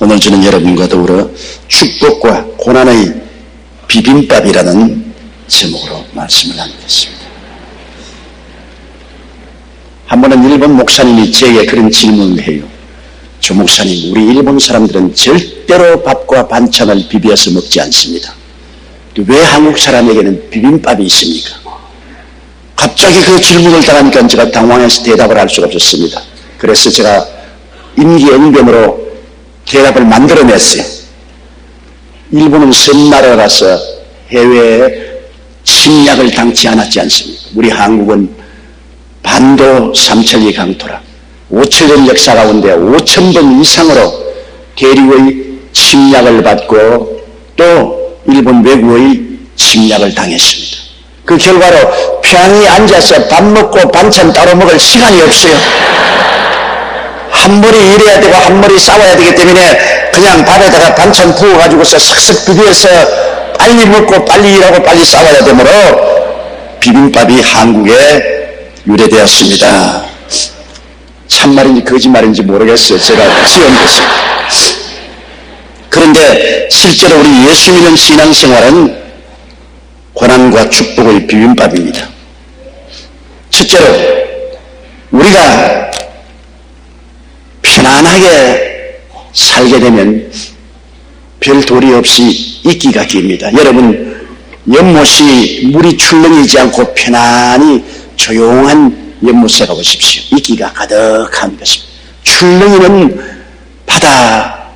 오늘 저는 여러분과 더불어 축복과 고난의 비빔밥이라는 제목으로 말씀을 나누겠습니다. 한 번은 일본 목사님이 제게 그런 질문을 해요. 조 목사님, 우리 일본 사람들은 절대로 밥과 반찬을 비벼서 먹지 않습니다. 왜 한국 사람에게는 비빔밥이 있습니까? 갑자기 그 질문을 당하니까 제가 당황해서 대답을 할 수가 없었습니다. 그래서 제가 임기응변으로 대답을 만들어냈어요. 일본은 섬나라라서 해외에 침략을 당치 않았지 않습니까? 우리 한국은 반도 삼천리 강토라 5천년 역사 가운데 5,000번 이상으로 대륙의 침략을 받고 또 일본 외국의 침략을 당했습니다. 그 결과로 편히 앉아서 밥 먹고 반찬 따로 먹을 시간이 없어요. 한 머리 일해야 되고 한 머리 싸워야 되기 때문에 그냥 밥에다가 반찬 부어가지고서 싹싹 비벼서 빨리 먹고 빨리 일하고 빨리 싸워야 되므로 비빔밥이 한국에 유래되었습니다. 참말인지 거짓말인지 모르겠어요. 제가 지어냈어요. 그런데 실제로 우리 예수 믿는 신앙생활은 고난과 축복의 비빔밥입니다. 첫째로 우리가 편안하게 살게 되면 별 도리 없이 있기가 깁니다. 여러분, 연못이 물이 출렁이지 않고 편안히 조용한 연못에 가보십시오. 있기가 가득한 것입니다. 출렁이는 바다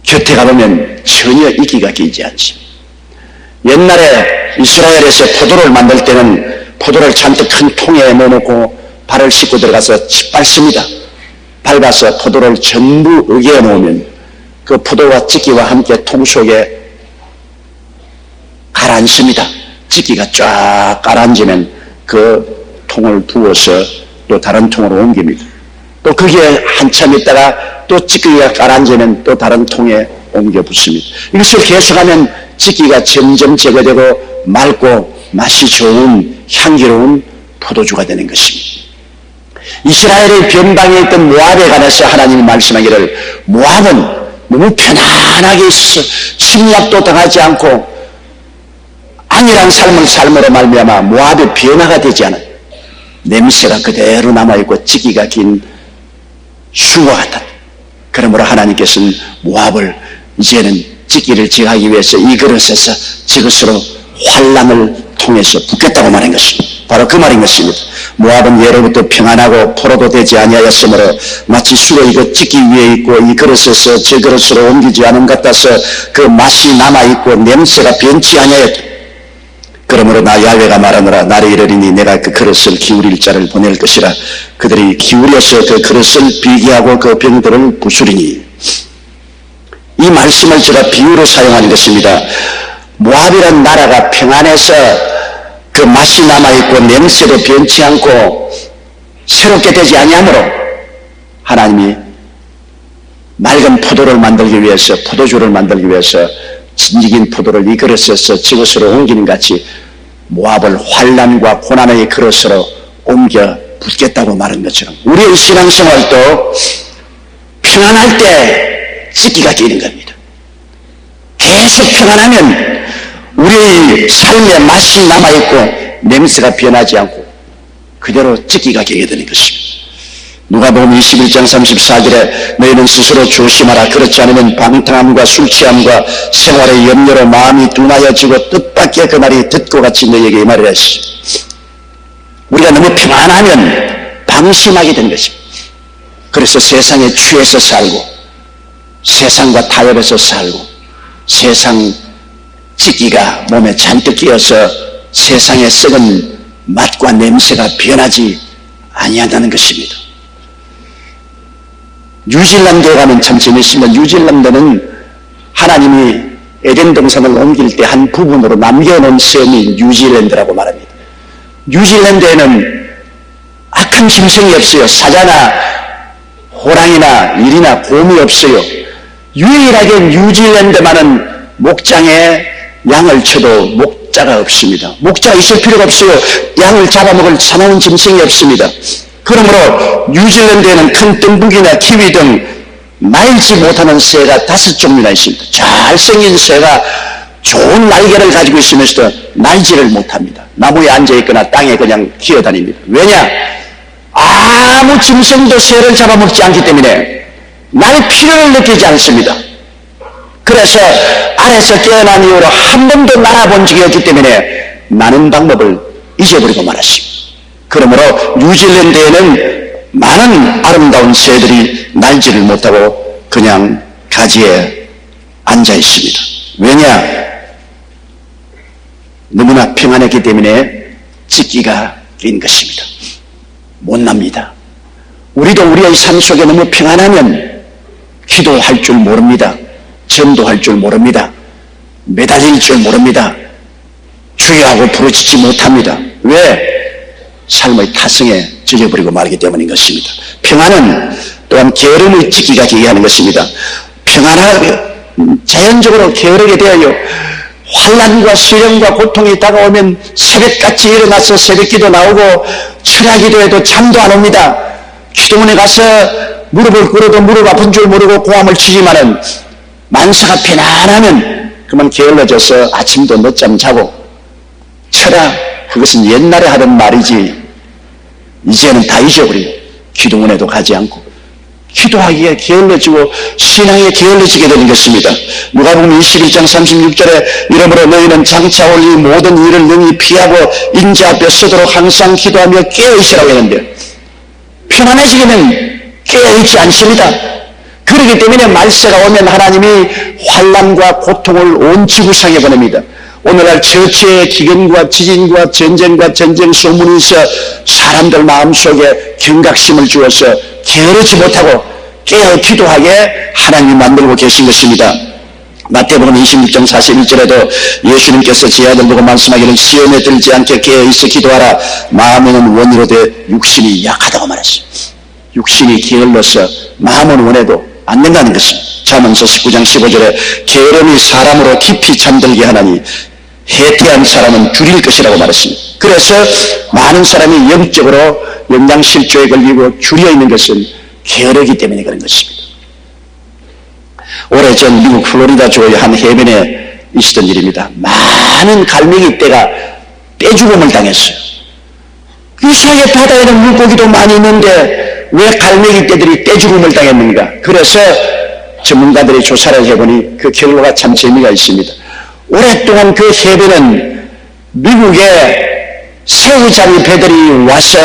곁에 가보면 전혀 있기가 끼지 않습니다. 옛날에 이스라엘에서 포도를 만들 때는 포도를 잔뜩 큰 통에 넣어놓고 발을 씻고 들어가서 밟습니다. 밟아서 포도를 전부 으개어 놓으면 그 포도와 찌기와 함께 통 속에 가라앉습니다. 찌기가 쫙 가라앉으면 그 통을 부어서 또 다른 통으로 옮깁니다. 또 거기에 한참 있다가 또 찌기가 가라앉으면 또 다른 통에 옮겨 붓습니다. 이것을 계속하면 찌기가 점점 제거되고 맑고 맛이 좋은 향기로운 포도주가 되는 것입니다. 이스라엘의 변방에 있던 모압에 관해서 하나님이 말씀하기를 모압은 너무 편안하게 있어 침략도 당하지 않고 안일한 삶을 삶으로 말미암아 모압의 변화가 되지 않아요. 냄새가 그대로 남아있고 찌기가 긴 술과 같다. 그러므로 하나님께서는 모압을 이제는 찌기를 제거하기 위해서 이 그릇에서 저것으로 환란을 통해서 붓겠다고 말한 것입니다. 바로 그 말인 것입니다. 모압은 예로부터 평안하고 포로도 되지 아니하였으므로 마치 술의 그 찌기 위에 있고 이 그릇에서 저 그릇으로 옮기지 않은 것 같아서 그 맛이 남아있고 냄새가 변치 아니하였다. 그러므로 나 야훼가 말하노라 나를 이르리니 내가 그 그릇을 기울일 자를 보낼 것이라. 그들이 기울여서 그 그릇을 비기하고 그 병들을 부수리니. 이 말씀을 제가 비유로 사용하는 것입니다. 모압이라는 나라가 평안해서 그 맛이 남아있고 냄새도 변치 않고 새롭게 되지 아니하므로 하나님이 맑은 포도를 만들기 위해서 포도주를 만들기 위해서 진직인 포도를 이 그릇에서 저것으로 옮기는 같이 모압을 환난과 고난의 그릇으로 옮겨 붓겠다고 말한 것처럼 우리의 신앙생활도 평안할 때 찌기가 끼는 겁니다. 계속 평안하면 우리의 삶에 맛이 남아있고 냄새가 변하지 않고 그대로 찌기가 끼게 되는 것입니다. 누가복음 21장 34절에 너희는 스스로 조심하라. 그렇지 않으면 방탕함과 술취함과 생활의 염려로 마음이 둔하여지고 뜻밖의 그 말이 듣고 같이 너희에게 이 말을 했습니다. 우리가 너무 평안하면 방심하게 된 것입니다. 그래서 세상에 취해서 살고 세상과 타협해서 살고 세상 찌기가 몸에 잔뜩 끼어서 세상의 썩은 맛과 냄새가 변하지 아니한다는 것입니다. 뉴질랜드에 가면 참 재밌습니다. 뉴질랜드는 하나님이 에덴 동산을 옮길 때 한 부분으로 남겨놓은 섬이 뉴질랜드라고 말합니다. 뉴질랜드에는 악한 짐승이 없어요. 사자나 호랑이나 일이나 곰이 없어요. 유일하게 뉴질랜드만은 목장에 양을 쳐도 목자가 없습니다. 목자가 있을 필요가 없어요. 양을 잡아먹을 사나운 짐승이 없습니다. 그러므로 뉴질랜드에는 큰 뜸북이나 키위 등 날지 못하는 새가 5종류나 있습니다. 잘생긴 새가 좋은 날개를 가지고 있으면서도 날지를 못합니다. 나무에 앉아있거나 땅에 그냥 기어다닙니다. 왜냐? 아무 짐승도 새를 잡아먹지 않기 때문에 날 필요를 느끼지 않습니다. 그래서 알에서 깨어난 이후로 한 번도 날아본 적이 없기 때문에 나는 방법을 잊어버리고 말았습니다. 그러므로 뉴질랜드에는 많은 아름다운 새들이 날지를 못하고 그냥 가지에 앉아 있습니다. 왜냐? 너무나 평안했기 때문에 찢기가 낀 것입니다. 못납니다. 우리도 우리의 삶 속에 너무 평안하면 기도할 줄 모릅니다. 전도할 줄 모릅니다. 매달릴 줄 모릅니다. 주여하고 부르짖지 못합니다. 왜? 삶의 타성에 젖어버리고 말기 때문인 것입니다. 평안은 또한 게으름의 찢기가 되게 하는 것입니다. 평안하게 자연적으로 게으르게 되어요. 환난과 시련과 고통이 다가오면 새벽같이 일어나서 새벽기도 나오고 철야기도에도 잠도 안 옵니다. 기도문에 가서 무릎을 꿇어도 무릎 아픈 줄 모르고 고함을 치지만은 만사가 편안하면 그만 게을러져서 아침도 늦잠 자고 철야 그것은 옛날에 하던 말이지 이제는 다 잊어버려요. 기도문에도 가지 않고 기도하기에 게을러지고 신앙에 게을러지게 되는 것입니다. 누가복음 21장 36절에 이러므로 너희는 장차 올 이 모든 일을 능히 피하고 인자 앞에 서도록 항상 기도하며 깨어있으라고 했는데 편안해지기는 깨어있지 않습니다. 그렇기 때문에 말세가 오면 하나님이 환난과 고통을 온 지구상에 보냅니다. 오늘날 처치의 기근과 지진과 전쟁과 전쟁 소문이 있어 사람들 마음속에 경각심을 주어서 게으르지 못하고 깨어 기도하게 하나님이 만들고 계신 것입니다. 마태복음 26장 41절에도 예수님께서 제 아들 보고 말씀하기를 시험에 들지 않게 깨어있어 기도하라. 마음에는 원이로되 육신이 약하다고 말했어요. 육신이 게을러서 마음은 원해도 안 된다는 것입니다. 잠언서 19장 15절에 게으름이 사람으로 깊이 잠들게 하나니 해태한 사람은 줄일 것이라고 말했습니다. 그래서 많은 사람이 영적으로 영양실조에 걸리고 줄여있는 것은 게으르기 때문에 그런 것입니다. 오래전 미국 플로리다주의 한 해변에 있었던 일입니다. 많은 갈매기 떼가 떼죽음을 당했어요. 이 세계 바다에는 물고기도 많이 있는데 왜 갈매기 떼들이 떼죽음을 당했는가? 그래서 전문가들이 조사를 해보니 그 결과가 참 재미가 있습니다. 오랫동안 그 해변은 미국의 새우잡이 배들이 와서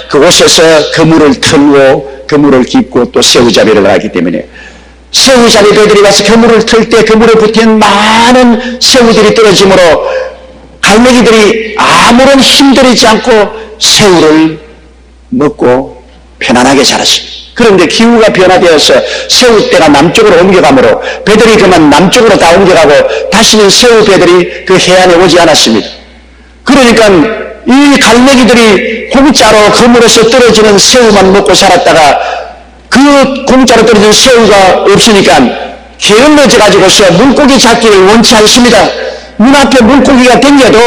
그곳에서 그물을 털고 그물을 깁고 또 새우잡이를 하기 때문에 새우잡이 배들이 와서 그물을 틀 때 그물에 붙은 많은 새우들이 떨어지므로 갈매기들이 아무런 힘들이지 않고 새우를 먹고 편안하게 자랐습니다. 그런데 기후가 변화되어서 새우떼가 남쪽으로 옮겨가므로 배들이 그만 남쪽으로 다 옮겨가고 다시는 새우 배들이 그 해안에 오지 않았습니다. 그러니까 이 갈매기들이 공짜로 그물에서 떨어지는 새우만 먹고 살았다가 그 공짜로 떨어진 새우가 없으니까 게을러져 가지고서 물고기 잡기를 원치 않습니다. 눈앞에 물고기가 땡겨도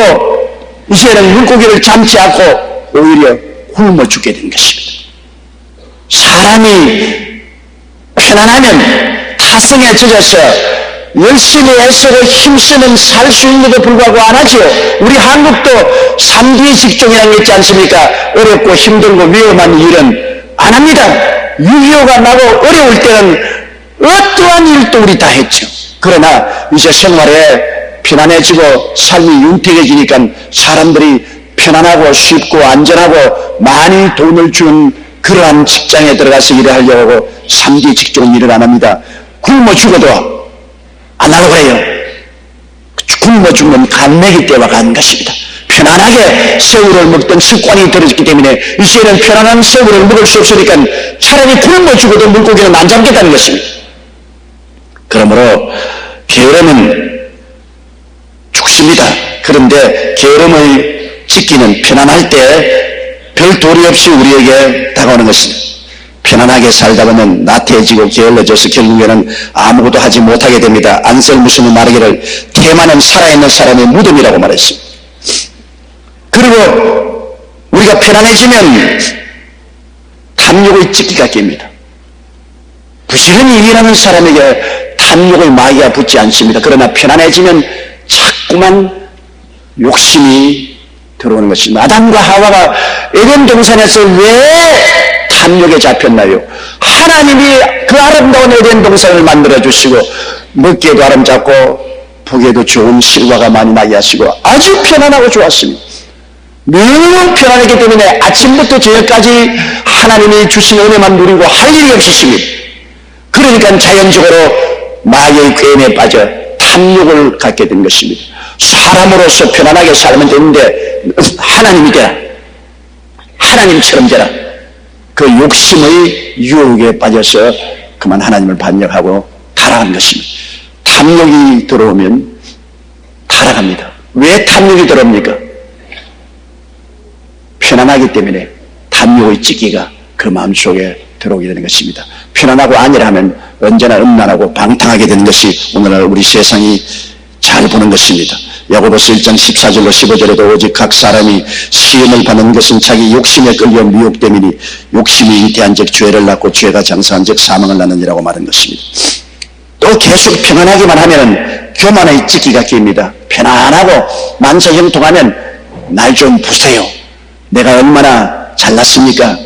이제는 물고기를 잡지 않고 오히려 굶어 죽게 된 것입니다. 사람이 편안하면 타성에 젖어서 열심히 애쓰고 힘쓰면 살 수 있는데도 불구하고 안 하죠. 우리 한국도 3D 직종이라는 게 있지 않습니까? 어렵고 힘들고 위험한 일은 안 합니다. 6.25가 나고 어려울 때는 어떠한 일도 우리 다 했죠. 그러나 이제 생활에 편안해지고 삶이 윤택해지니까 사람들이 편안하고 쉽고 안전하고 많이 돈을 준 그러한 직장에 들어가서 일을 하려고 하고 3D 직종 일을 안 합니다. 굶어 죽어도 안 하려고 해요. 굶어 죽는 갈매기 떼와 같은 것입니다. 편안하게 새우를 먹던 습관이 들어졌기 때문에 이제는 편안한 새우를 먹을 수 없으니까 차라리 굶어 죽어도 물고기는 안 잡겠다는 것입니다. 그러므로 게으름은 죽습니다. 그런데 게으름의 찢기는 편안할 때 별 도리 없이 우리에게 다가오는 것입니다. 편안하게 살다 보면 나태해지고 게을러져서 결국에는 아무것도 하지 못하게 됩니다. 안셀무스는 말하기를 태만은 살아있는 사람의 무덤이라고 말했습니다. 그리고 우리가 편안해지면 탐욕의 찢기가 낍니다. 부지런히 일하는 사람에게 탐욕의 마귀가 붙지 않습니다. 그러나 편안해지면 자꾸만 욕심이 들어오는 것입니다. 아담과 하와가 에덴 동산에서 왜 탐욕에 잡혔나요? 하나님이 그 아름다운 에덴 동산을 만들어주시고 먹기에도 아름답고 보기에도 좋은 실과가 많이 나게 하시고 아주 편안하고 좋았습니다. 너무 편안하기 때문에 아침부터 저녁까지 하나님이 주신 은혜만 누리고 할 일이 없으십니다. 그러니까 자연적으로 마귀의 괴임에 빠져 탐욕을 갖게 된 것입니다. 사람으로서 편안하게 살면 되는데 하나님이 되라, 하나님처럼 되라, 그 욕심의 유혹에 빠져서 그만 하나님을 반역하고 타락한 것입니다. 탐욕이 들어오면 타락합니다. 왜 탐욕이 들어옵니까? 편안하기 때문에 탐욕의 찌기가 그 마음속에 들어오게 되는 것입니다. 편안하고 안일하면 언제나 음란하고 방탕하게 되는 것이 오늘날 우리 세상이 잘 보는 것입니다. 야고보서 1장 14절로 15절에도 오직 각 사람이 시험을 받는 것은 자기 욕심에 끌려 미혹됨이니 욕심이 잉태한 즉 죄를 낳고 죄가 장사한 즉 사망을 낳느니라고 말한 것입니다. 또 계속 편안하기만 하면 교만의 찌기가 깁니다. 편안하고 만사형통하면 날 좀 보세요. 내가 얼마나 잘났습니까?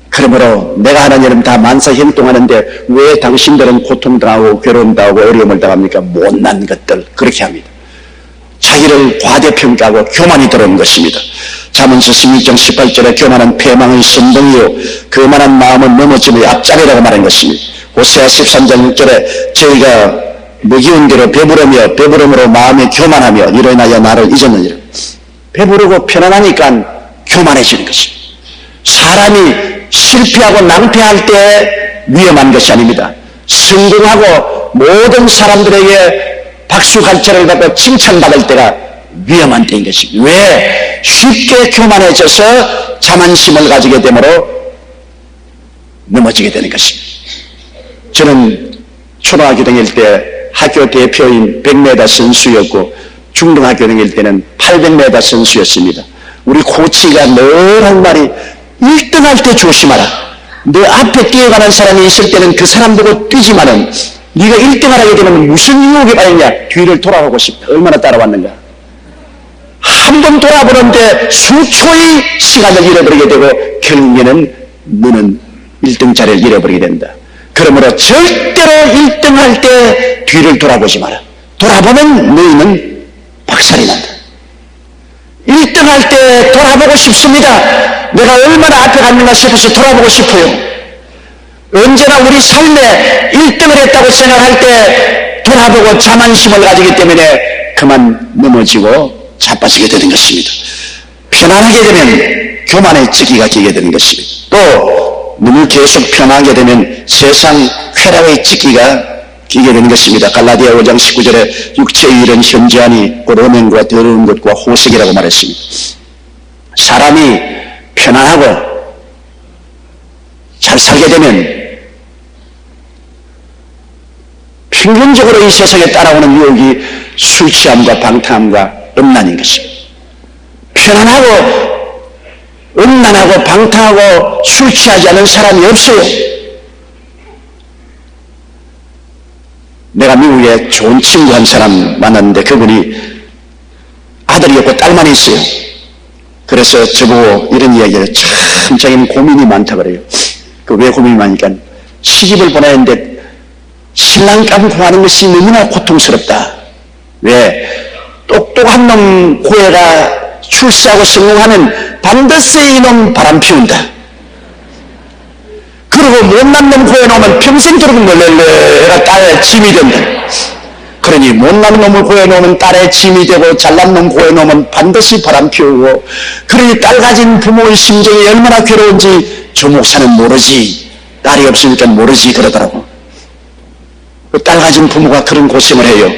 그러므로 내가 하는 일은 다 만사형통하는데 왜 당신들은 고통당하고 괴로움당하고 어려움을 당합니까? 못난 것들, 그렇게 합니다. 자기를 과대평가하고 교만이 들어온 것입니다. 잠언서 16장 18절에 교만은 패망의 선봉이요 교만한 마음은 넘어짐의 앞자리라고 말한 것입니다. 호세아 13장 6절에 저희가 먹이온 대로 배부르며 배부름으로 마음이 교만하며 이로 인하여 나를 잊었느니라. 배부르고 편안하니까 교만해지는 것입니다. 사람이 실패하고 낭패할 때 위험한 것이 아닙니다. 성공하고 모든 사람들에게 박수갈채를 받고 칭찬받을 때가 위험한 때인 것입니다. 왜? 쉽게 교만해져서 자만심을 가지게 되므로 넘어지게 되는 것입니다. 저는 초등학교 다닐 때 학교 대표인 100m 선수였고 중등학교 다닐 때는 800m 선수였습니다. 우리 코치가 늘 한 말이 1등할 때 조심하라. 너 앞에 뛰어가는 사람이 있을 때는 그 사람 보고 뛰지만은 네가 1등을 하게 되면 무슨 유혹이 받느냐? 뒤를 돌아보고 싶다. 얼마나 따라왔는가? 한 번 돌아보는데 수초의 시간을 잃어버리게 되고 결국에는 너는 1등 자리를 잃어버리게 된다. 그러므로 절대로 1등할 때 뒤를 돌아보지 마라. 돌아보면 너희는 박살이 난다. 1등할 때 돌아보고 싶습니다. 내가 얼마나 앞에 갔는가 싶어서 돌아보고 싶어요. 언제나 우리 삶에 1등을 했다고 생각할 때 돌아보고 자만심을 가지기 때문에 그만 넘어지고 자빠지게 되는 것입니다. 편안하게 되면 교만의 찌기가 끼게 되는 것입니다. 또 너무 계속 편하게 되면 세상 쾌락의 찌기가 끼게 되는 것입니다. 갈라디아 5장 19절에 육체의 일은 현저하니 곧 음행과 더러운 것과 호색이라고 말했습니다. 사람이 편안하고 잘 살게 되면 평균적으로 이 세상에 따라오는 유혹이 술 취함과 방탕함과 음란인 것입니다. 편안하고 음란하고 방탕하고 술 취하지 않은 사람이 없어요. 내가 미국에 좋은 친구 한 사람 만났는데 그분이 아들이 없고 딸만 있어요. 그래서 저보고 이런 이야기를 참 자기는 고민이 많다 그래요. 그 왜 고민이 많으니까 시집을 보내는데 신랑감 구하는 것이 너무나 고통스럽다. 왜? 똑똑한 놈 구해가 출세하고 성공하면 반드시 이놈 바람 피운다. 그리고 못난 놈 구해놓으면 평생 저렇게 널널널 딸의 짐이 된다. 그러니 못난 놈을 구해놓으면 딸의 짐이 되고 잘난 놈 구해놓으면 반드시 바람 피우고, 그러니 딸 가진 부모의 심정이 얼마나 괴로운지 저 목사는 모르지, 딸이 없으니까 모르지 그러더라고. 그 딸 가진 부모가 그런 고생을 해요.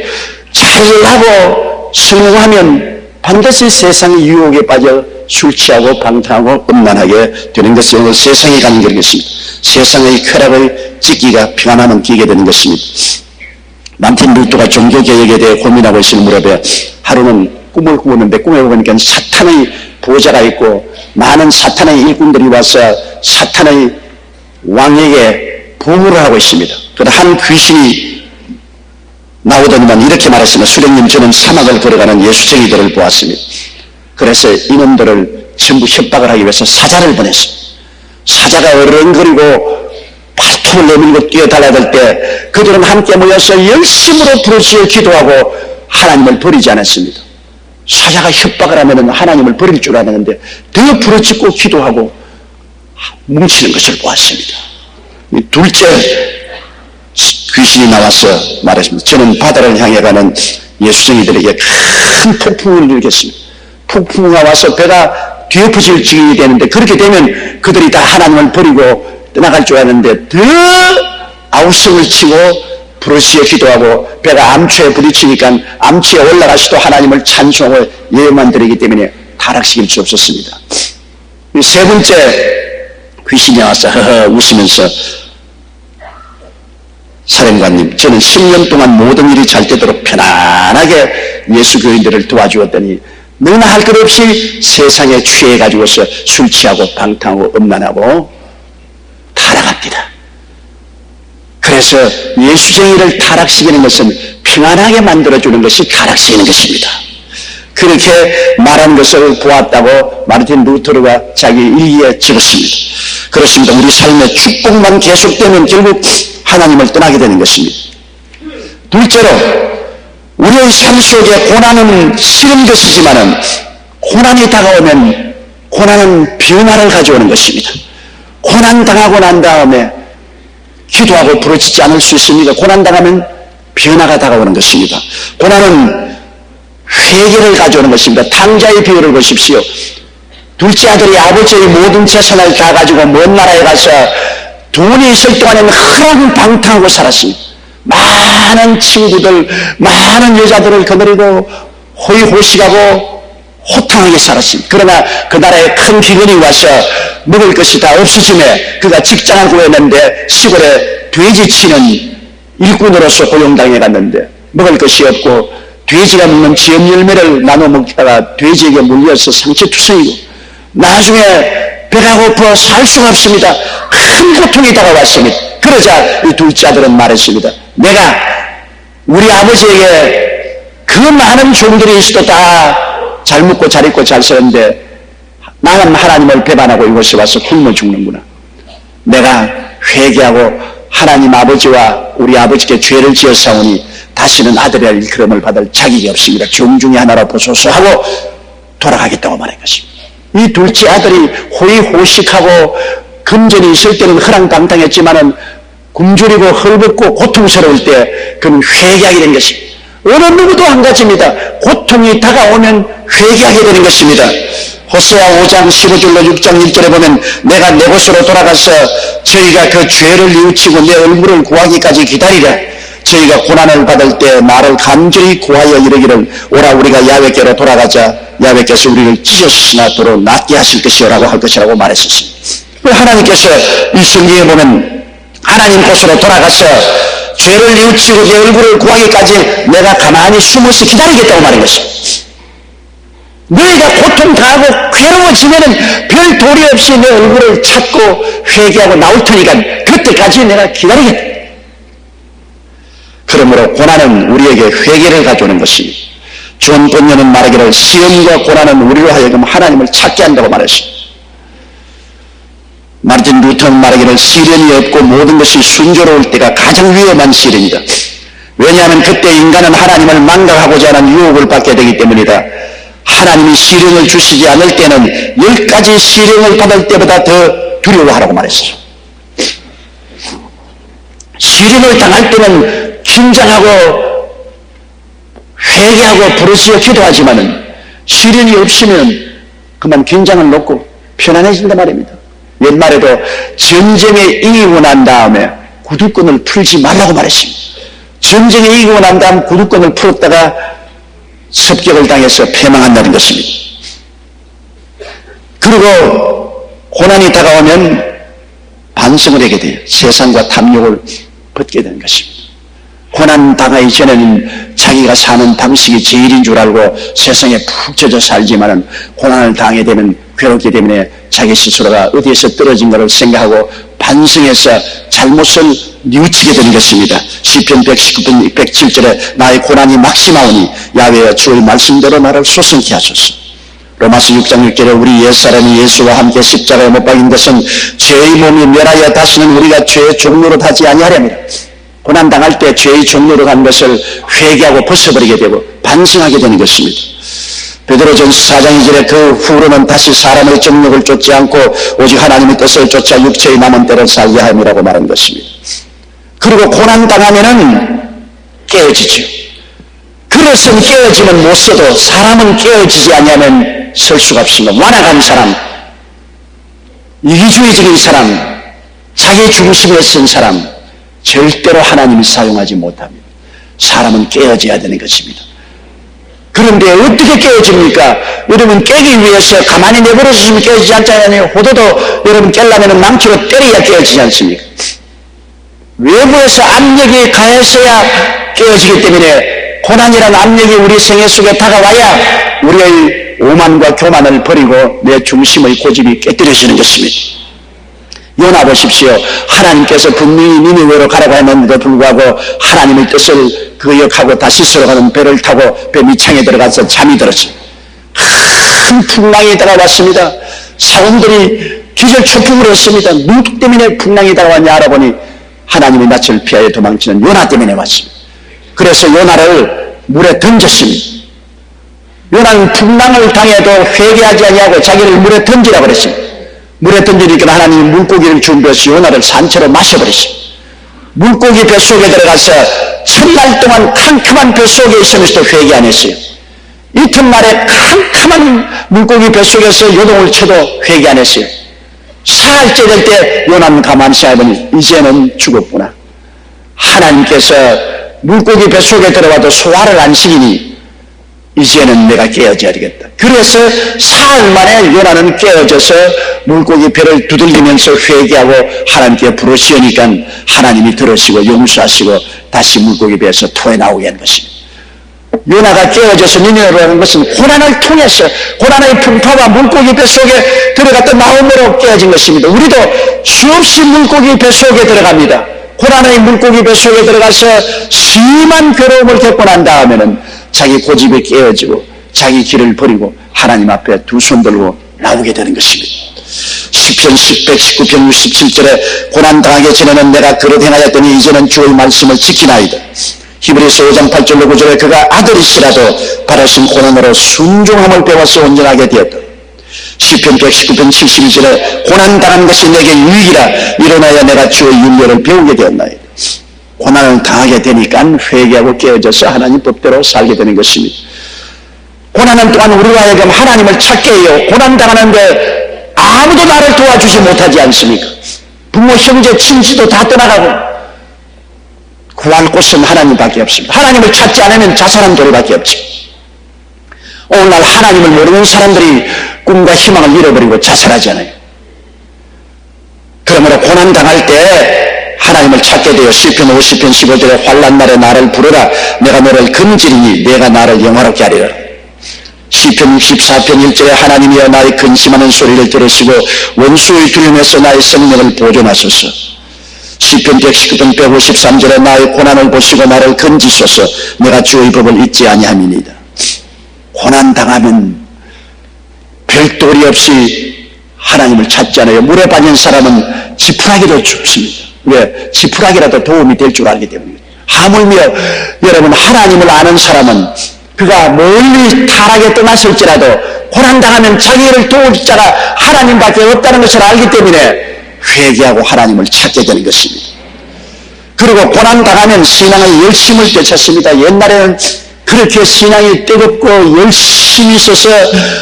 잘나고 성공하면 반드시 세상의 유혹에 빠져 술 취하고 방탕하고 음란하게 되는 것이 오늘 세상에 가는 것입니다. 세상의 쾌락의 찌기가 평안함을 끼게 되는 것입니다. 마틴 루터가 종교개혁에 대해 고민하고 있을 무렵에 하루는 꿈을 꾸었는데 꿈에 보니까 사탄의 보좌가 있고 많은 사탄의 일꾼들이 와서 사탄의 왕에게 보물을 하고 있습니다. 그러다 한 귀신이 나오더니만 이렇게 말했습니다. 수령님, 저는 사막을 걸어가는 예수쟁이들을 보았습니다. 그래서 이놈들을 전부 협박을 하기 위해서 사자를 보냈습니다. 사자가 어른거리고 발톱을 내밀고 뛰어달라들 때 그들은 함께 모여서 열심으로 부르짖어 기도하고 하나님을 버리지 않았습니다. 사자가 협박을 하면 하나님을 버릴 줄 알았는데 더 부르짖고 기도하고 뭉치는 것을 보았습니다. 둘째 귀신이 나와서 말했습니다. 저는 바다를 향해 가는 예수쟁이들에게 큰 폭풍을 일으켰습니다. 폭풍이 와서 배가 뒤엎어질 지경이 되는데 그렇게 되면 그들이 다 하나님을 버리고 떠나갈 줄 아는데 더 아우성을 치고 부르짖어 기도하고 배가 암초에 부딪히니까 암초에 올라가서도 하나님을 찬송하고 예만 드리기 때문에 타락시킬 수 없었습니다. 세 번째 귀신이 나와서 허허 웃으면서 사령관님, 저는 10년 동안 모든 일이 잘 되도록 편안하게 예수 교인들을 도와주었더니 너나 할 것 없이 세상에 취해가지고서 술 취하고 방탕하고 음란하고 타락합니다. 그래서 예수쟁이를 타락시키는 것은 평안하게 만들어주는 것이 타락시키는 것입니다. 그렇게 말한 것을 보았다고 마르틴 루터르가 자기 일기에 적었습니다. 그렇습니다. 우리 삶의 축복만 계속되면 결국 하나님을 떠나게 되는 것입니다. 둘째로 우리의 삶 속에 고난은 싫은 것이지만은 고난이 다가오면 고난은 변화를 가져오는 것입니다. 고난 당하고 난 다음에 기도하고 부르짖지 않을 수 있습니다. 고난 당하면 변화가 다가오는 것입니다. 고난은 회개를 가져오는 것입니다. 탕자의 비유를 보십시오. 둘째 아들이 아버지의 모든 재산을 다 가지고 먼 나라에 가서 돈이 있을 동안에는 허랑방탕하고 살았습니다. 많은 친구들, 많은 여자들을 거느리고 호의호식하고 호탕하게 살았습니다. 그러나 그 나라에 큰 기근이 와서 먹을 것이 다 없어짐에 그가 직장을 구했는데 시골에 돼지치는 일꾼으로서 고용당해 갔는데 먹을 것이 없고 돼지가 먹는 지엽 열매를 나눠 먹다가 돼지에게 물려서 상처투성이고 나중에 배가 고파 살 수가 없습니다. 큰 고통이 다가왔습니다. 그러자 이 둘째 아들은 말했습니다. 내가 우리 아버지에게 그 많은 종들이 있어도 다 잘 먹고 잘 입고 잘 사는데 나는 하나님을 배반하고 이곳에 와서 굶어 죽는구나. 내가 회개하고 하나님 아버지와 우리 아버지께 죄를 지었사오니 다시는 아들이라 일컬음을 받을 자격이 없습니다. 종중에 하나로 보소서 하고 돌아가겠다고 말한 것입니다. 이 둘째 아들이 호의호식하고 금전이 있을 때는 허랑방탕했지만은 굶주리고 헐벗고 고통스러울 때 그는 회개하게 된 것입니다. 어느 누구도 한 가지입니다. 고통이 다가오면 회개하게 되는 것입니다. 호세아 5장 15절로 6장 1절에 보면 내가 내 곳으로 돌아가서 저희가 그 죄를 뉘우치고 내 얼굴을 구하기까지 기다리라. 저희가 고난을 받을 때 나를 간절히 구하여 이르기를 오라 우리가 야훼께로 돌아가자. 야훼께서 우리를 찢었으나 도로 낫게 하실 것이라고 할 것이라고 말했었습니다. 하나님께서 이 성경에 보면 하나님 곳으로 돌아가서 죄를 뉘우치고 내 얼굴을 구하기까지 내가 가만히 숨어서 기다리겠다고 말한 것입니다. 너희가 고통당하고 괴로워지면은 별 도리 없이 내 얼굴을 찾고 회개하고 나올 테니까 그때까지 내가 기다리겠다. 그러므로 고난은 우리에게 회개를 가져오는 것입니다. 존 본년은 말하기를 시험과 고난은 우리로 하여금 하나님을 찾게 한다고 말했습니다. 마르틴 루터는 말하기를 시련이 없고 모든 것이 순조로울 때가 가장 위험한 시련이다. 왜냐하면 그때 인간은 하나님을 망각하고자 하는 유혹을 받게 되기 때문이다. 하나님이 시련을 주시지 않을 때는 10가지 시련을 받을 때보다 더 두려워하라고 말했어요. 시련을 당할 때는 긴장하고 회개하고 부르짖어 기도하지만은 시련이 없으면 그만 긴장을 놓고 편안해진단 말입니다. 옛말에도 전쟁에 이기고 난 다음에 구두권을 풀지 말라고 말했습니다. 전쟁에 이기고 난 다음 구두권을 풀었다가 습격을 당해서 패망한다는 것입니다. 그리고 고난이 다가오면 반성을 하게 돼요. 세상과 탐욕을 벗게 되는 것입니다. 고난 당하기 전에는 자기가 사는 방식이 제일인 줄 알고 세상에 푹 젖어 살지만은 고난을 당하게 되면 괴롭기 때문에 자기 스스로가 어디에서 떨어진 것을 생각하고 반성해서 잘못을 뉘우치게 되는 것입니다. 시편 119편 107절에 나의 고난이 막심하오니 야훼여 주의 말씀대로 나를 소성케 하소서. 로마서 6장 6절에 우리 옛사람이 예수와 함께 십자가에 못 박인 것은 죄의 몸이 멸하여 다시는 우리가 죄의 종로로 하지 아니하렵니다. 고난당할 때 죄의 종로로 간 것을 회개하고 벗어버리게 되고 반성하게 되는 것입니다. 베드로전서 4장 2절에 그 후로는 다시 사람의 정욕을 쫓지 않고 오직 하나님의 뜻을 쫓아 육체의 남은 때를 살게 함이라고 말한 것입니다. 그리고 고난당하면은 깨어지죠. 그릇은 깨어지면 못 써도 사람은 깨어지지 아니하면 설 수가 없습니다. 완악한 사람, 이기주의적인 사람, 자기 중심에 쓴 사람 절대로 하나님이 사용하지 못합니다. 사람은 깨어져야 되는 것입니다. 그런데 어떻게 깨어집니까? 여러분 깨기 위해서 가만히 내버려주시면 깨어지지 않잖아요. 호도도 여러분 깨려면 망치로 때려야 깨어지지 않습니까? 외부에서 압력이 가해서야 깨어지기 때문에 고난이라는 압력이 우리 생애 속에 다가와야 우리의 오만과 교만을 버리고 내 중심의 고집이 깨뜨려지는 것입니다. 요나 보십시오. 하나님께서 분명히 니느웨로 가라고 했는데도 불구하고 하나님의 뜻을 거역하고 다시 서러가는 배를 타고 배 밑창에 들어가서 잠이 들었어요. 큰 풍랑이 다가왔습니다. 사람들이 기절초풍을 했습니다. 누구 때문에 풍랑이 다가왔냐 알아보니 하나님의 낯을 피하여 도망치는 요나 때문에 왔습니다. 그래서 요나를 물에 던졌습니다. 요나는 풍랑을 당해도 회개하지 아니하고 자기를 물에 던지라고 그랬습니다. 물에 던지니까 하나님이 물고기를 준비해서 요나를 산채로 마셔버리십니다. 물고기 뱃속에 들어가서 첫날 동안 캄캄한 뱃속에 있으면서도 회개 안 했어요. 이튿날에 캄캄한 물고기 뱃속에서 요동을 쳐도 회개 안 했어요. 사흘째 될 때 요나는 가만히 생각해보니 이제는 죽었구나. 하나님께서 물고기 뱃속에 들어와도 소화를 안 시키니 이제는 내가 깨어져야 되겠다. 그래서 사흘 만에 요나는 깨어져서 물고기 배를 두들기면서 회개하고 하나님께 부르시니까 하나님이 들으시고 용서하시고 다시 물고기 배에서 토해 나오게 한 것입니다. 요나가 깨어져서 니느웨로 가는 것은 고난을 통해서 고난의 풍파와 물고기 뱃속에 들어갔다 나옴으로 깨어진 것입니다. 우리도 수없이 물고기 뱃속에 들어갑니다. 고난의 물고기 뱃속에 들어가서 심한 괴로움을 겪고 난 다음에는 자기 고집이 깨어지고 자기 길을 버리고 하나님 앞에 두 손 들고 나오게 되는 것입니다. 시편 119편 67절에 고난당하기 전에는 내가 그릇 행하였더니 이제는 주의 말씀을 지키나이다. 히브리서 5장 8절로 9절에 그가 아들이시라도 받으신 고난으로 순종함을 배워서 온전하게 되었다. 시편 119편 71절에 고난당한 것이 내게 유익이라 일어나야 내가 주의 윤례를 배우게 되었나이다. 고난을 당하게 되니까 회개하고 깨어져서 하나님 법대로 살게 되는 것입니다. 고난은 또한 우리가 하여금 하나님을 찾게 해요. 고난당하는데 아무도 나를 도와주지 못하지 않습니까? 부모, 형제, 친지도 다 떠나가고 구할 곳은 하나님밖에 없습니다. 하나님을 찾지 않으면 자살한 도리밖에 없지. 오늘날 하나님을 모르는 사람들이 꿈과 희망을 잃어버리고 자살하잖아요. 그러므로 고난당할 때 하나님을 찾게 되어 시편 50편 15절에 환난 날에 나를 부르라 내가 너를 건지리니 내가 나를 영화롭게 하리라. 시편 64편 1절에 하나님이여 나의 근심하는 소리를 들으시고 원수의 두려움에서 나의 생명을 보존하소서. 시편 119편 153절에 나의 고난을 보시고 나를 건지소서. 내가 주의 법을 잊지 아니함이니이다. 고난당하면 별도리 없이 하나님을 찾잖아요. 물에 빠진 사람은 지푸라기도 죽습니다. 왜? 지푸라기라도 도움이 될 줄 알기 때문입니다. 하물며 여러분 하나님을 아는 사람은 그가 멀리 타락에 떠났을지라도 고난당하면 자기를 도울 자가 하나님밖에 없다는 것을 알기 때문에 회개하고 하나님을 찾게 되는 것입니다. 그리고 고난당하면 신앙의 열심을 되찾습니다. 옛날에는 그렇게 신앙이 뜨겁고 열심히 있어서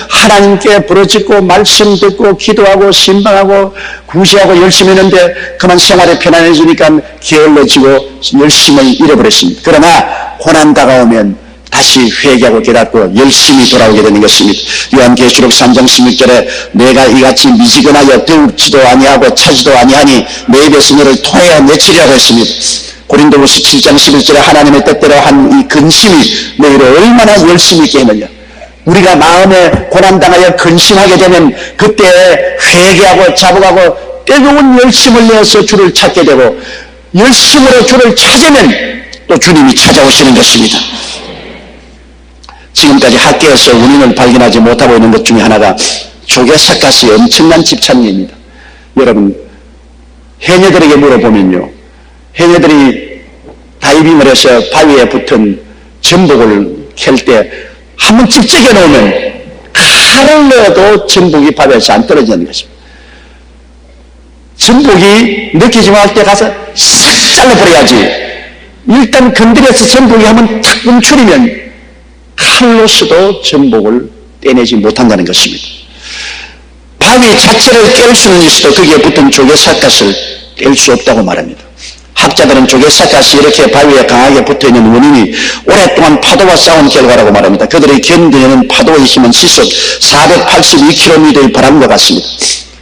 하나님께 부르짖고 말씀 듣고 기도하고 신방하고 구제하고 열심히 했는데 그만 생활이 편안해지니까 게을러지고 열심을 잃어버렸습니다. 그러나 고난 다가오면 다시 회개하고 깨닫고 열심히 돌아오게 되는 것입니다. 요한계시록 3장 16절에 내가 이같이 미지근하여 배웁지도 아니하고 차지도 아니하니 내 입에서 너를 토해야 내치리라고 했습니다. 고린도후서 7장 11절에 하나님의 뜻대로 한 이 근심이 너희를 얼마나 열심히 있게 했느냐. 우리가 마음에 고난당하여 근심하게 되면 그때 회개하고 자복하고 뜨거운 열심을 내어서 주를 찾게 되고 열심으로 주를 찾으면 또 주님이 찾아오시는 것입니다. 지금까지 학계에서 원인을 발견하지 못하고 있는 것 중에 하나가 조개삿갓의 엄청난 집착입니다. 여러분, 해녀들에게 물어보면요, 해녀들이 다이빙을 해서 바위에 붙은 전복을 캘 때 한번 직직해 놓으면 칼을 넣어도 전복이 바위에서 안 떨어지는 것입니다. 전복이 느끼지 못할 때 가서 싹 잘라버려야지. 일단 건드려서 전복이 한번 탁 움츠리면 칼로서도 전복을 떼내지 못한다는 것입니다. 바위 자체를 깰 수는 있어도 거기에 붙은 조개삿갓을 깰 수 없다고 말합니다. 학자들은 조개삿갓이 이렇게 바위에 강하게 붙어있는 원인이 오랫동안 파도와 싸운 결과라고 말합니다. 그들이 견디는 파도의 힘은 시속 482km의 바람과 같습니다.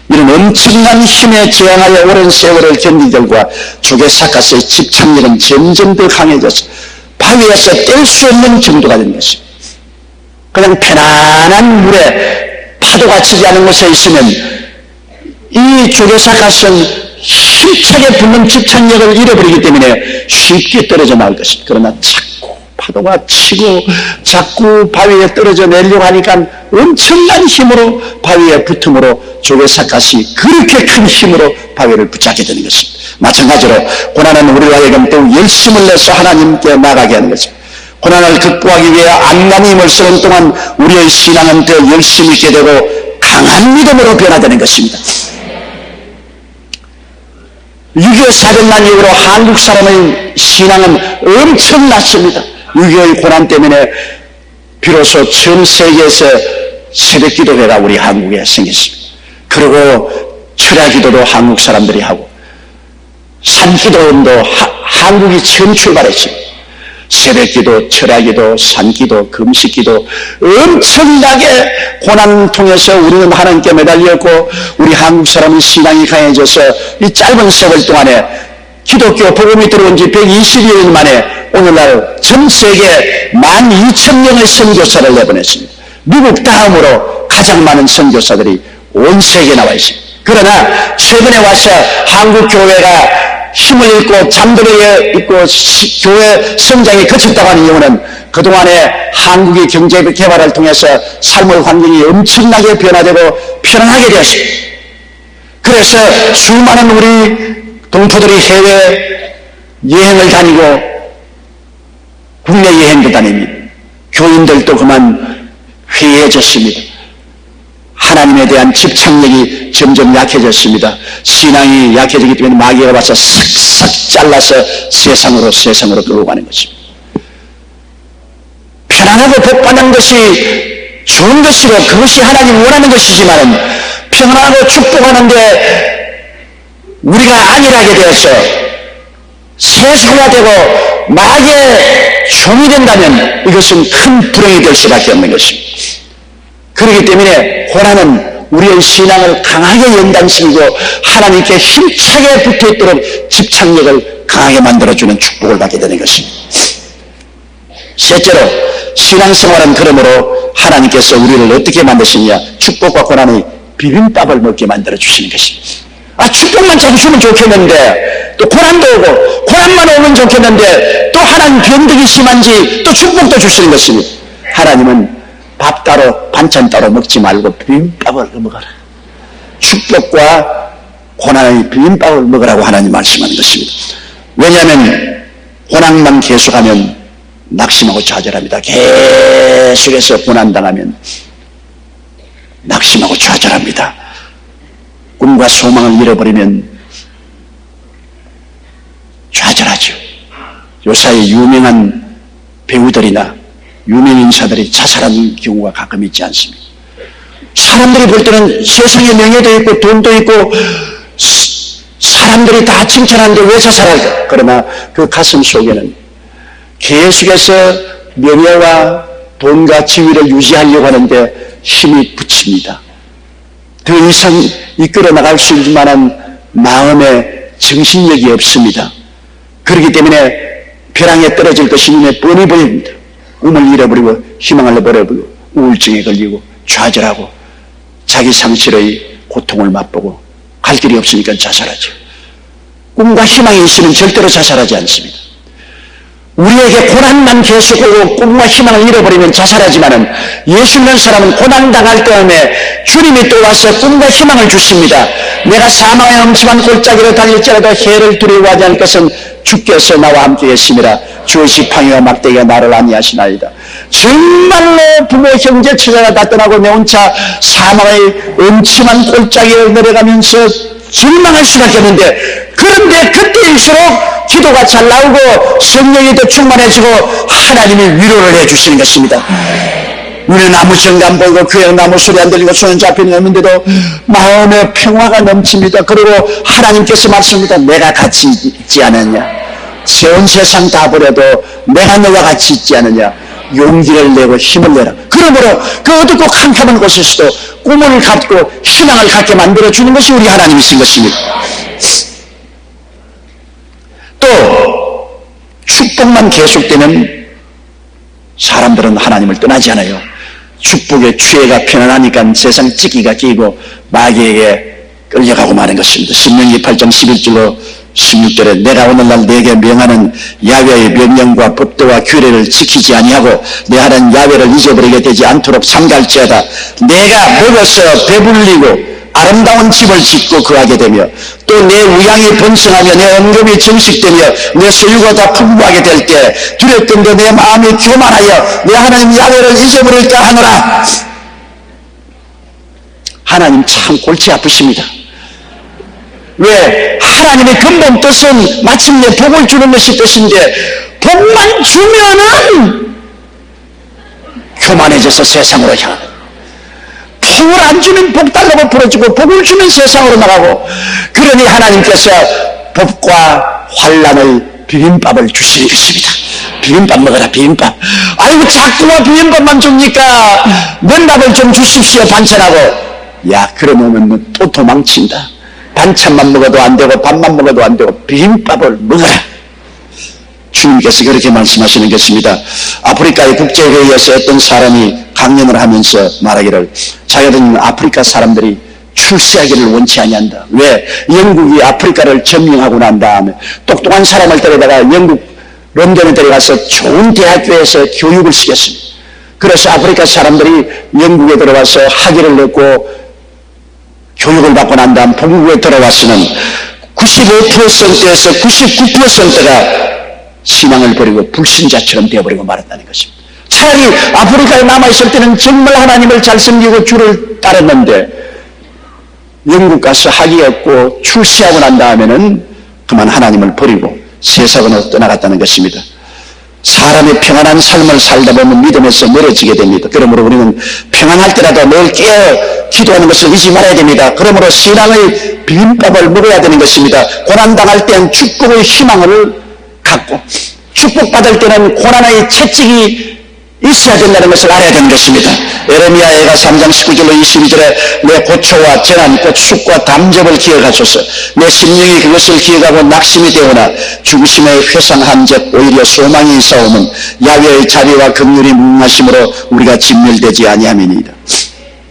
이런 엄청난 힘에 저항하여 오랜 세월을 견딘 결과 조개삿갓의 집착력은 점점 더 강해져서 바위에서 뗄 수 없는 정도가 되는 것입니다. 그냥 편안한 물에 파도가 치지 않은 곳에 있으면 이 조개삿갓은 힘차게 붙는 집착력을 잃어버리기 때문에 쉽게 떨어져 나올 것입니다. 그러나 자꾸 파도가 치고 자꾸 바위에 떨어져 내려고 하니까 엄청난 힘으로 바위에 붙음으로 조개삿갓이 그렇게 큰 힘으로 바위를 붙잡게 되는 것입니다. 마찬가지로 고난은 우리가 하여금 또 열심을 내서 하나님께 나가게 하는 것입니다. 고난을 극복하기 위해 안간히 힘을 쓰는 동안 우리의 신앙은 더 열심히 있게 되고 강한 믿음으로 변화되는 것입니다. 6.25 사변난 이후로 한국 사람의 신앙은 엄청났습니다. 6.25의 고난 때문에 비로소 전 세계에서 새벽기도회가 우리 한국에 생겼습니다. 그리고 철야기도도 한국 사람들이 하고 산기도운도 한국이 처음 출발했습니다. 새벽기도, 철야기도, 산기도, 금식기도 엄청나게 고난 통해서 우리는 하나님께 매달렸고 우리 한국 사람은 신앙이 강해져서 이 짧은 세월 동안에 기독교 복음이 들어온 지 120여일 만에 오늘날 전 세계 12,000명의 선교사를 내보냈습니다. 미국 다음으로 가장 많은 선교사들이 온 세계에 나와 있습니다. 그러나 최근에 와서 한국 교회가 힘을 잃고 잠들어 있고 교회 성장이 거쳤다고 하는 이유는 그동안에 한국의 경제 개발을 통해서 삶의 환경이 엄청나게 변화되고 편안하게 되었습니다. 그래서 수많은 우리 동포들이 해외 여행을 다니고 국내 여행도 다닙니다. 교인들도 그만 회의해졌습니다. 하나님에 대한 집착력이 점점 약해졌습니다. 신앙이 약해지기 때문에 마귀가 와서 싹싹 잘라서 세상으로 끌고 가는 것입니다. 편안하고 복받는 것이 좋은 것이고 그것이 하나님 원하는 것이지만 평안하고 축복하는데 우리가 안일하게 되어서 세상화되고 마귀의 종이 된다면 이것은 큰 불행이 될 수밖에 없는 것입니다. 그렇기 때문에 고난은 우리의 신앙을 강하게 연단시키고 하나님께 힘차게 붙어있도록 집착력을 강하게 만들어주는 축복을 받게 되는 것입니다. 셋째로 신앙생활은 그러므로 하나님께서 우리를 어떻게 만드시느냐, 축복과 고난의 비빔밥을 먹게 만들어주시는 것입니다. 축복만 잡으시면 좋겠는데 또 고난도 오고 고난만 오면 좋겠는데 또 하나님 변덕이 심한지 또 축복도 주시는 것입니다. 하나님은 밥 따로 반찬 따로 먹지 말고 비빔밥을 먹어라. 축복과 고난의 비빔밥을 먹으라고 하나님 말씀하는 것입니다. 왜냐하면 고난만 계속하면 낙심하고 좌절합니다. 계속해서 고난당하면 낙심하고 좌절합니다. 꿈과 소망을 잃어버리면 좌절하죠. 요사이 유명한 배우들이나 유명 인사들이 자살하는 경우가 가끔 있지 않습니까? 사람들이 볼 때는 세상에 명예도 있고 돈도 있고 사람들이 다 칭찬하는데 왜 자살할까? 그러나 그 가슴 속에는 계속해서 명예와 돈과 지위를 유지하려고 하는데 힘이 붙입니다. 더 이상 이끌어 나갈 수 있을 만한 마음의 정신력이 없습니다. 그렇기 때문에 벼랑에 떨어질 것이 눈에 뻔히 보입니다. 꿈을 잃어버리고 희망을 잃어버리고 우울증에 걸리고 좌절하고 자기 상실의 고통을 맛보고 갈 길이 없으니까 자살하죠. 꿈과 희망이 있으면 절대로 자살하지 않습니다. 우리에게 고난만 계속 오고 꿈과 희망을 잃어버리면 자살하지만은 예수 믿는 사람은 고난당할 때에 주님이 또 와서 꿈과 희망을 주십니다. 내가 사망의 엄침한 골짜기로 달릴지라도 해를 두려워하지 않을 것은 주께서 나와 함께 계심이라. 주의 지팡이와 막대기가 나를 안위하시나이다. 정말로 부모 형제 처자가 다 떠나고 내 혼자 사망의 엄침한 골짜기를 내려가면서 절망할 수밖에 없는데, 그런데 그때일수록 기도가 잘 나오고 성령이 더 충만해지고 하나님이 위로를 해주시는 것입니다. 우리는 아무 정감 보이고 그냥 아무 소리 안 들리고 손은 잡히는 없는데도 마음에 평화가 넘칩니다. 그리고 하나님께서 말씀합니다. 내가 같이 있지 않았냐? 온 세상 다 버려도 내가 너와 같이 있지 않느냐? 용기를 내고 힘을 내라. 그러므로 그 어둡고 캄캄한 곳에서도 꿈을 갖고 희망을 갖게 만들어주는 것이 우리 하나님이신 것입니다. 또 축복만 계속되면 사람들은 하나님을 떠나지 않아요. 축복의 추애가 편안하니까 세상 찌기가 끼고 마귀에게 끌려가고 마는 것입니다. 신명기 8장 11절로 16절에 내가 오늘날 내게 명하는 야훼의 명령과 법도와 규례를 지키지 아니하고 내 하나님 야훼를 잊어버리게 되지 않도록 삼갈지어다. 내가 먹어서 배불리고 아름다운 집을 짓고 거하게 되며 또 내 우양이 번성하며 내 언급이 정식되며 내 소유가 다 풍부하게 될 때 두렵건대 내 마음이 교만하여 내 하나님 야훼를 잊어버릴까 하노라. 하나님 참 골치 아프십니다. 왜? 하나님의 근본 뜻은 마침내 복을 주는 것이 뜻인데 복만 주면은 교만해져서 세상으로 향합니다. 복을 안 주면 복 달라고 부러지고 복을 주면 세상으로 나가고, 그러니 하나님께서 복과 환난의 비빔밥을 주시는 것입니다. 비빔밥 먹어라, 비빔밥. 아이고 자꾸만 비빔밥만 줍니까? 면밥을 좀 주십시오, 반찬하고. 야, 그러면 또 도망친다. 반찬만 먹어도 안 되고 밥만 먹어도 안 되고 비빔밥을 먹어라. 주님께서 그렇게 말씀하시는 것입니다. 아프리카의 국제회의에서 어떤 사람이 강연을 하면서 말하기를, 자기들은 아프리카 사람들이 출세하기를 원치 아니한다. 왜? 영국이 아프리카를 점령하고 난 다음에 똑똑한 사람을 데려다가 영국 런던에 데려가서 좋은 대학교에서 교육을 시켰습니다. 그래서 아프리카 사람들이 영국에 들어와서 학위를 냈고 교육을 받고 난 다음 본국에 들어왔으면 95%에서 99%가 신앙을 버리고 불신자처럼 되어버리고 말았다는 것입니다. 차라리 아프리카에 남아있을 때는 정말 하나님을 잘 섬기고 주를 따랐는데 영국 가서 학위 얻고 출세하고 난 다음에는 그만 하나님을 버리고 세상으로 떠나갔다는 것입니다. 사람의 평안한 삶을 살다 보면 믿음에서 멀어지게 됩니다. 그러므로 우리는 평안할 때라도 늘 깨어 기도하는 것을 잊지 말아야 됩니다. 그러므로 신앙의 비빔밥을 먹어야 되는 것입니다. 고난당할 때는 축복의 희망을 갖고, 축복받을 때는 고난의 채찍이 있어야 된다는 것을 알아야 되는 것입니다. 에레미야가 3장 19절로 22절에 내 고초와 재난 곧 쑥과 담즙을 기억하소서. 내 심령이 그것을 기억하고 낙심이 되오나 죽으심의 회상한 적 오히려 소망이 있사오면 야훼의 자비와 긍휼이 무궁하심으로 우리가 진멸되지 아니함이니이다.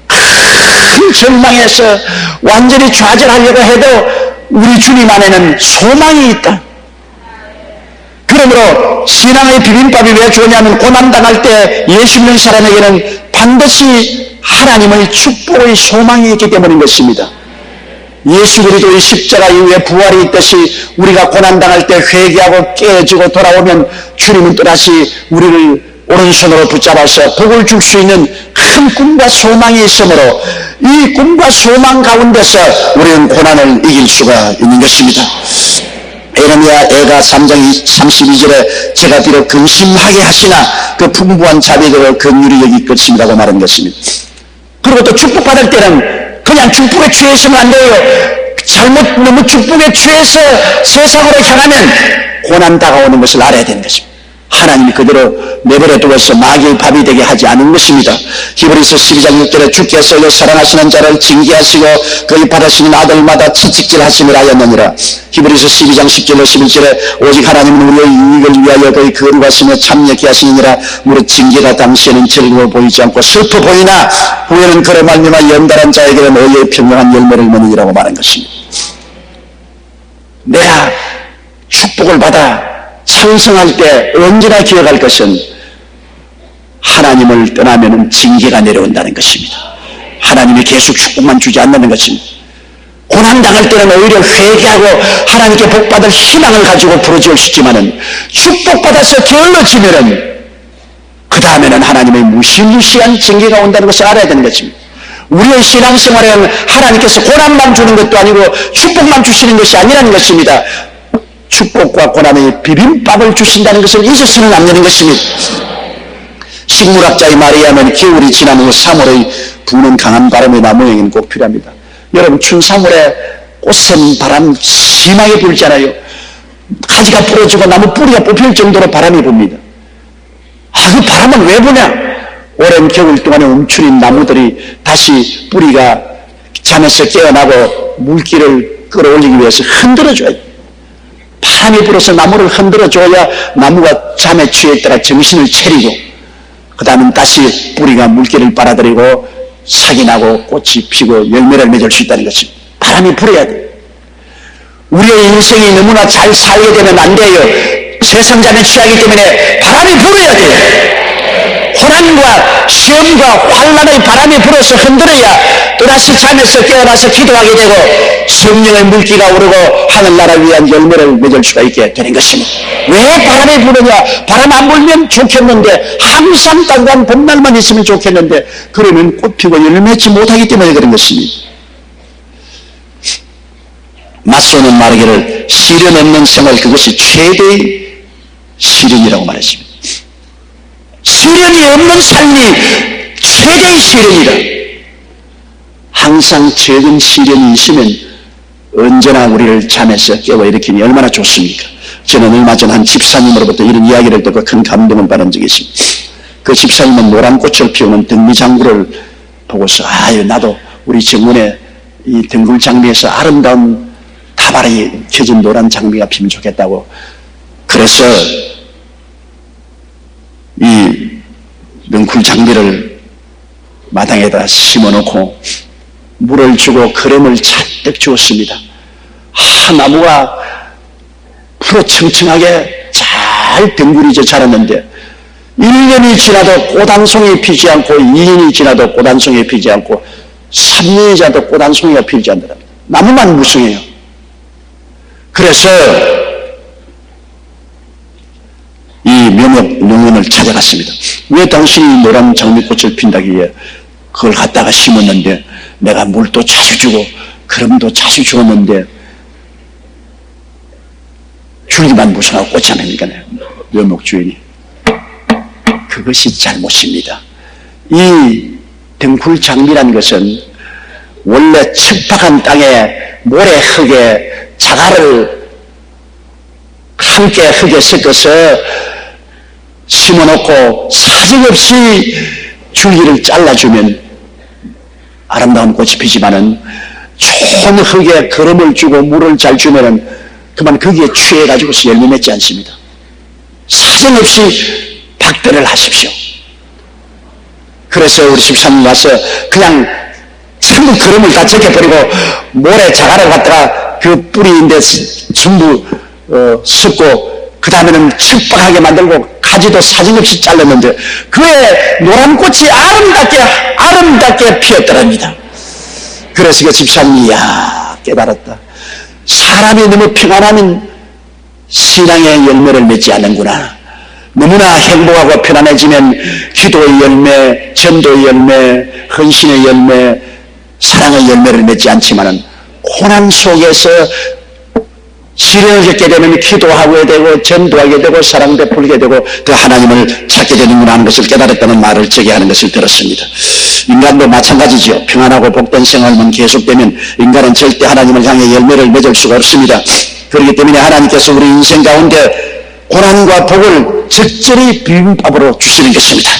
큰 절망에서 완전히 좌절하려고 해도 우리 주님 안에는 소망이 있다. 그러므로 신앙의 비빔밥이 왜 좋냐면 고난당할 때 예수 믿는 사람에게는 반드시 하나님의 축복의 소망이 있기 때문인 것입니다. 예수 그리스도의 십자가 이후에 부활이 있듯이 우리가 고난당할 때 회개하고 깨어지고 돌아오면 주님은 또다시 우리를 오른손으로 붙잡아서 복을 줄 수 있는 큰 꿈과 소망이 있으므로 이 꿈과 소망 가운데서 우리는 고난을 이길 수가 있는 것입니다. 에레미야 애가 3장 32절에 제가 비록 근심하게 하시나 그 풍부한 자비로 긍휼히 여기 것입니다고 말한 것입니다. 그리고 또 축복받을 때는 그냥 축복에 취해서는 안 돼요. 너무 축복에 취해서 세상으로 향하면 고난 다가오는 것을 알아야 되는 것입니다. 하나님이 그대로 내버려 두어서 마귀의 밥이 되게 하지 않은 것입니다. 히브리서 12장 6절에 주께서 사랑하시는 자를 징계하시고 그의 받으시는 아들마다 채찍질 하심을 하였느니라. 히브리서 12장 10절로 11절에 오직 하나님은 우리의 유익을 위하여 그의 거룩하시며 참여케 하시느니라. 무릇 징계가 당시에는 즐거워 보이지 않고 슬퍼 보이나 후에는 그로 말미암아 연달한 자에게는 의의 평강한 열매를 맺느니라고 말한 것입니다. 내가 축복을 받아 창성할 때 언제나 기억할 것은 하나님을 떠나면 징계가 내려온다는 것입니다. 하나님이 계속 축복만 주지 않는 것입니다. 고난당할 때는 오히려 회개하고 하나님께 복받을 희망을 가지고 부르짖을 수 있지만은 축복받아서 게을러지면은 그 다음에는 하나님의 무시무시한 징계가 온다는 것을 알아야 되는 것입니다. 우리의 신앙생활에는 하나님께서 고난만 주는 것도 아니고 축복만 주시는 것이 아니라는 것입니다. 축복과 고난의 비빔밥을 주신다는 것을 잊어서는 안 되는 것입니다. 식물학자의 말에 의하면 겨울이 지난 후 3월의 부는 강한 바람의 나무에게는 꼭 필요합니다. 여러분 춘 3월에 꽃샘 바람 심하게 불잖아요. 가지가 부러지고 나무 뿌리가 뽑힐 정도로 바람이 붑니다. 그 바람은 왜 부냐? 오랜 겨울 동안에 움츠린 나무들이 다시 뿌리가 잠에서 깨어나고 물기를 끌어올리기 위해서 흔들어줘야 돼요. 바람이 불어서 나무를 흔들어줘야 나무가 잠에 취해 있다가 정신을 차리고 그 다음엔 다시 뿌리가 물기를 빨아들이고 색이 나고 꽃이 피고 열매를 맺을 수 있다는 것입니다. 바람이 불어야 돼요. 우리의 인생이 너무나 잘 살게 되면 안 돼요. 세상잠에 취하기 때문에 바람이 불어야 돼요. 고난과 시험과 환난의 바람이 불어서 흔들어야 또다시 잠에서 깨어나서 기도하게 되고 성령의 물기가 오르고 하늘나라를 위한 열매를 맺을 수가 있게 되는 것입니다. 왜 바람이 부느냐? 바람 안 불면 좋겠는데 항상 따뜻한 봄날만 있으면 좋겠는데 그러면 꽃피고 열매 맺지 못하기 때문에 그런 것입니다. 마세는 말하기를 시련 없는 생활 그것이 최대의 시련이라고 말했습니다. 시련이 없는 삶이 최대의 시련이다. 항상 적은 시련이 있으면 언제나 우리를 잠에서 깨워일으키니 얼마나 좋습니까? 저는 얼마 전 한 집사님으로부터 이런 이야기를 듣고 큰 감동을 받은 적이 있습니다. 그 집사님은 노란 꽃을 피우는 등미장구를 보고서 아유 나도 우리 정문에 이 등굴 장미에서 아름다운 다발이 켜진 노란 장미가 피면 좋겠다고 그래서 이 능쿨 장미를 마당에다 심어놓고 물을 주고 거름을 잔뜩 주었습니다. 나무가 푸르청청하게 잘 덩굴이져 자랐는데 1년이 지나도 꽃 한 송이 피지 않고 2년이 지나도 꽃 한 송이 피지 않고 3년이 지나도 꽃 한 송이가 피지 않더랍니다. 나무만 무성해요. 그래서 이 묘목 농원을 찾아갔습니다. 왜 당신이 노란 장미꽃을 핀다기에 그걸 갖다가 심었는데 내가 물도 자주 주고 거름도 자주 주었는데 줄기만 무성하고 꽃이 안 핍니까? 묘목 주인이 그것이 잘못입니다. 이 등굴 장미란 것은 원래 척박한 땅에 모래 흙에 자갈을 함께 흙에 섞어서 심어놓고 사정없이 줄기를 잘라주면 아름다운 꽃이 피지만은 좋은 흙에 거름을 주고 물을 잘 주면은 그만 거기에 취해가지고서 열매 맺지 않습니다. 사정없이 박대를 하십시오. 그래서 우리 집사님 와서 그냥 전부 거름을 다 제껴버리고 모래 자갈을 갖다가 그 뿌리인데 전부 섞고 그 다음에는 척박하게 만들고 가지도 사정없이 잘랐는데 그의 노란 꽃이 아름답게 피었더랍니다. 그래서 그 집사님이 깨달았다. 사람이 너무 평안하면 신앙의 열매를 맺지 않는구나. 너무나 행복하고 편안해지면 기도의 열매, 전도의 열매, 헌신의 열매, 사랑의 열매를 맺지 않지만은 고난 속에서 시련을 겪게 되면 기도하게 되고 전도하게 되고 사랑 베풀게 되고 그 하나님을 찾게 되는구나 하는 것을 깨달았다는 말을 제게 하는 것을 들었습니다. 인간도 마찬가지죠. 평안하고 복된 생활만 계속되면 인간은 절대 하나님을 향해 열매를 맺을 수가 없습니다. 그렇기 때문에 하나님께서 우리 인생 가운데 고난과 복을 적절히 비빔밥으로 주시는 것입니다.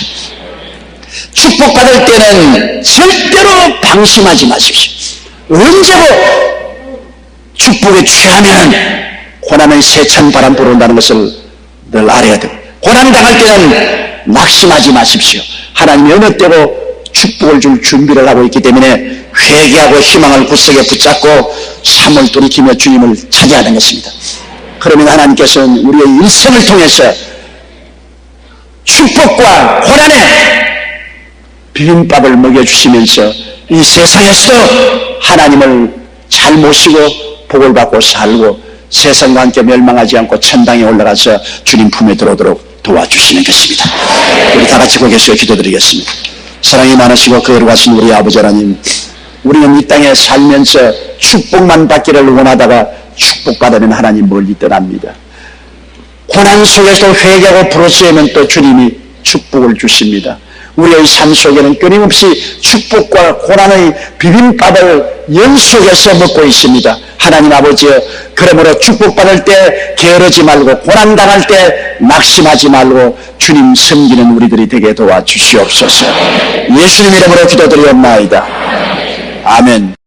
축복받을 때는 절대로 방심하지 마십시오. 언제고 축복에 취하면 고난은 세찬 바람 불어온다는 것을 늘 알아야 됩니다. 고난당할 때는 낙심하지 마십시오. 하나님이 어느 때고 축복을 줄 준비를 하고 있기 때문에 회개하고 희망을 구석에 붙잡고 삶을 돌이키며 주님을 찾아야 하는 것입니다. 그러면 하나님께서는 우리의 일생을 통해서 축복과 고난에 비빔밥을 먹여주시면서 이 세상에서도 하나님을 잘 모시고 복을 받고 살고 세상과 함께 멸망하지 않고 천당에 올라가서 주님 품에 들어오도록 도와주시는 것입니다. 우리 다 같이 거기에서 기도드리겠습니다. 사랑이 많으시고 거룩하신 우리 아버지 하나님, 우리는 이 땅에 살면서 축복만 받기를 원하다가 축복받으면 하나님 멀리 떠납니다. 고난 속에서 회개하고 부르짖으면 또 주님이 축복을 주십니다. 우리의 삶 속에는 끊임없이 축복과 고난의 비빔밥을 연속해서 먹고 있습니다. 하나님 아버지여, 그러므로 축복받을 때 게으르지 말고 고난당할 때 낙심하지 말고 주님 섬기는 우리들이 되게 도와주시옵소서. 예수님 이름으로 기도드리옵나이다. 아멘.